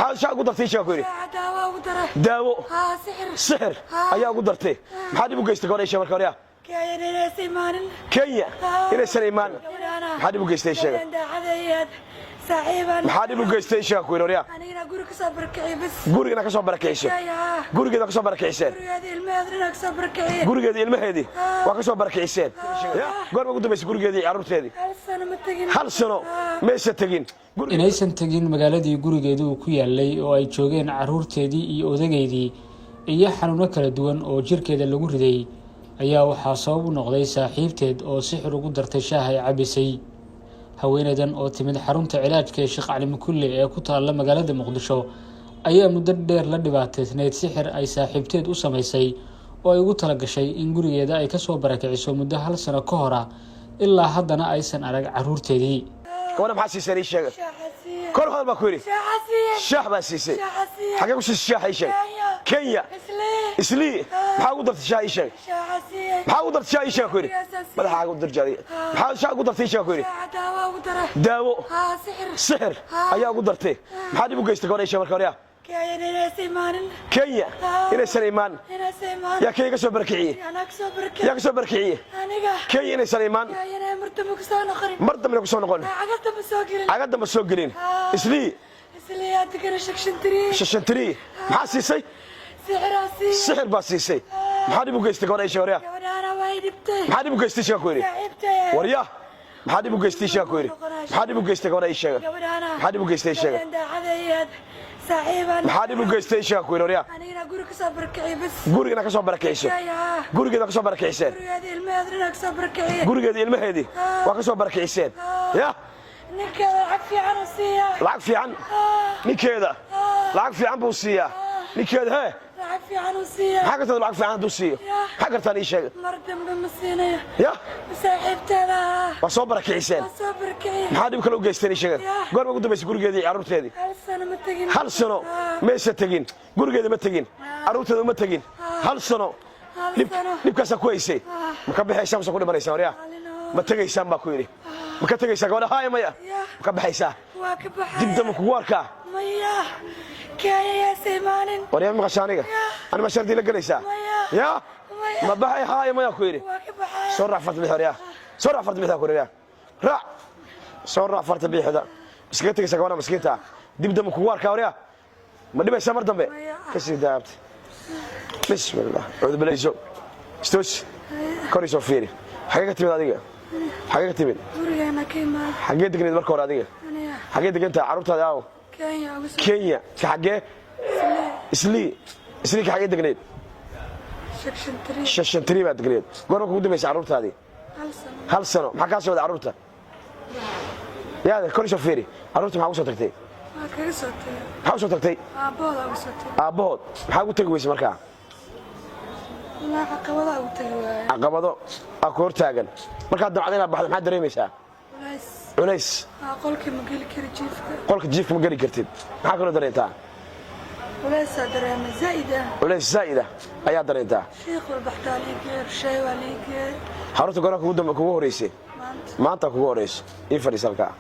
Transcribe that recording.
maxaa shaaq ku dartay sheeko yiri daawo ugu daray daawo sixir ayaa ugu dartay maxaa dib u geystay goor ay sheeko markaa hore Kenya inay Saleymaan maxaa dib u geystay sheeko maxaa dib u geystay sheeko yiri anigana guriga ka soo barkay bas guriga ka soo barkayso guriga ka soo barkayseen gurigeeda ilmaheedii waa ka soo barkayseen goor ugu dambeysay gurigeedii carruurteedii hal sano meesha tagin inaysan tagin magaaladii gurigeedu uu ku yaalay oo ay joogeen carruurteedii iyo odageedii iyo xanuuno kala duwan oo jirkeeda lagu riday ayaa waxaa sabab u noqday saaxiibteed oo sixir ugu dartay shaah ay cabisay haweeneydan oo timid xarunta cilaajka ee Sheekh Cali Makulle ee ku taala magaalada Muqdisho ayaa muddo dheer la dhibaataysnayd sixir ay saaxiibteed u samaysay oo ay ugu tala gashay in gurigeeda ay ka soo barakiciso muddo hal sano ka hor ilaa haddana aysan arag carruurteedii gabadha maxaa siisay sheega kor hada ba ku yiri shaah baa siisay xagee ku siisay shaah ay sheeg Kenya isli maxaa ugu dartay shaah ay sheeg maxaa ugu dartay shaah ay sheeg ku yiri madaxa ugu darjay maxaa shaah ugu dartay sheeg ku yiri daawo sixir ayaa ugu dartay maxaa dib u geystay goor ay sheeg markaa hore Kenya inay Saleymaan yaa Kenya ka soo barkiciyay yaa ka soo barkiciyay Kenya inay Saleymaan martaba ku soo noqon agada ma soo gelin isli adigana shashantiri maxaa siisay sixir baa siisay maxaa dib u geystay goor ay sheeg hore maxaa dib u geystay sheeg ku yiri warya maxaa dib u geystay sheeg ku yiri maxaa dib u geystay goor ay sheeg maxaa dib u geystay sheeg maxaa dib u geystay sheeko yiri anigana guriga ka soo barkay bas guriga ka soo barakayso gurigeeda ka soo barakayseen gurigeeda ilmaheedii waa ka soo barakayseen ninkeeda lacag fiican ninkeeda lacag fiican buu siiyaa ninkeeda lacag fiican uu siiyaa maxaa kartaa lacag fiican uu siiyo maxaa kartaa ii sheeg mar dambe ma siinayo saaxiibteeda waa soo barakayseen maxaa dib kale u geystay ii sheeg goor ugu dambeysay gurigeedii carruurteedii hal sano meesha tagin gurigeeda ma tagin carruurteeda ma tagin hal sano dibkaas ku haysay ma ka baxaysaa ma ku dhimanaysaa hore ma tagaysaan baa ku yiri ma ka tagaysaa gabadha haay maya ma ka baxaysaa waa ka baxay dib dam kugu arkaa maya kaya Saleymaan wariya ma qashaaniga ana ma shardi la galaysaa ya ma baxay haay maya ku yiri waa ka baxay soo raafad bixiriya soo raafad bixida ku yiri ra soo raafad bixida iska tagaysaa gabadha miskiinta dib dam kugu arkaa hore ma dhibaysaa mar dambe ka sii daabta bismillah uud bilayso stoos koriso fiiri xagee timid adiga xagee timid gurigeena kiimaa xagee degneed marka hore adiga xagee degantaa carruurtaada aaw Kenya xagee isli ka xagee degneed shashantiri baa degneed goorma kugu dambeysay carruurtaadii hal sano maxaa kaa soo wada carruurta yaa koriso fiiri carruurta maxaa ugu soo tagtay maxaa soo tagtay aabahood maxaa ugu tagi weysay markaa caqabado aa ku hortaagan markaad damcday inaad baxdo maxaad dareemaysaa culays qolka jiifka ma geli kartid maxaa kaloo dareentaa culays zaa'ida ayaa dareentaa xarunta goraa kugu horeysay maanta kugu horeyso ii fadhiis halkaa